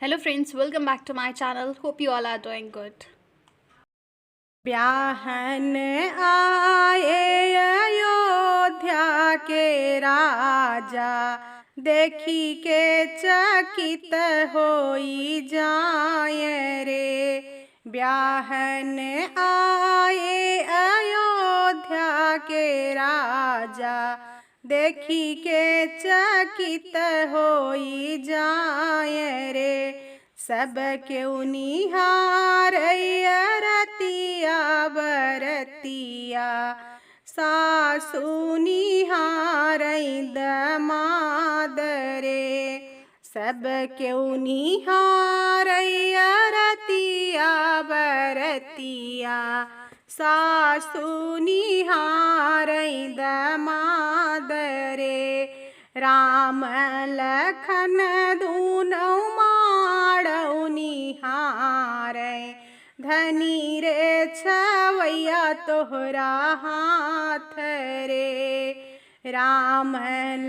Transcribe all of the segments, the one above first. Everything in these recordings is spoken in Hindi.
Hello friends, welcome back to my channel. Hope you all are doing good. ब्याहन आए अयोध्या के राजा, देखी के चकित होई जाए रे। ब्याहन आए अयोध्या के राजा, देखी के चकित होई जाए रे। सब क्यों निहार रतिया बरतिया, सासु निहार दमाद रे। सब क्यों निहार रतिया बरतिया, सासु निहार दमाद रे। राम लखन दूनौ माड़ौ निहारै, धनी रे छवैया तोहरा हाथ रे। राम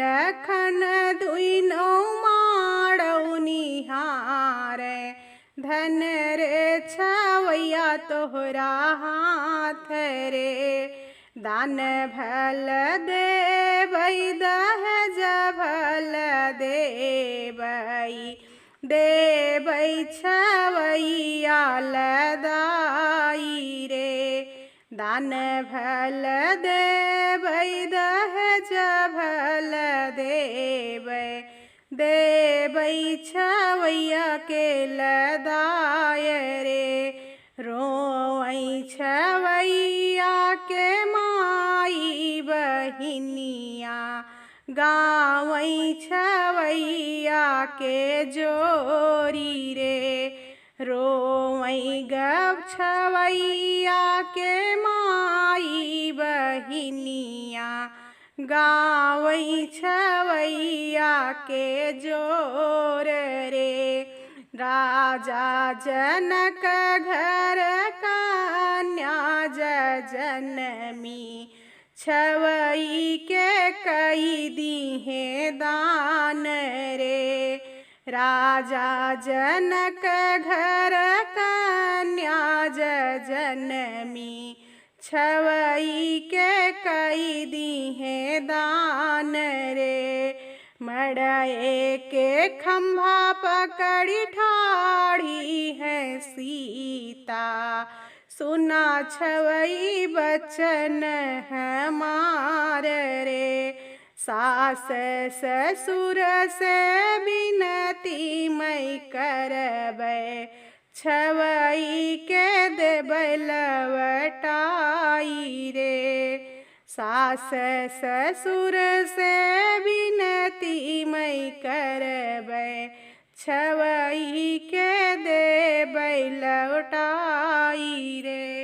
लखन दुइनौ माड़ौ निहारै, धन रे छवैया तोहरा हाथ रे। दान भल देबै दहेज भल देबै, देबै छवैया लदाई रे। दान भल देबै दहेज भल देबै, देबै छवैया के लदाय रे। रोई छवैया के माई बहिनिया, गावई छवैया के जोरी रे। रोई गब छवैया के माई बहिनिया, गावई छवैया के जोर रे। राजा जनक घर कन्या जनमी, छवई के कई दीहे दान रे। राजा जनक घर कन्या जनमी, छवई के कई दीहे दान रे। मड़ए के खंभा पकड़ी ठाड़ी है सीता, सुना छवई बचन हमार रे। सास ससुर से बिनती मैं करबै, छवई के देबै लवटाई रे। सास ससुर से बिनती मैं करबै, छवई के देबै लौटाई रे।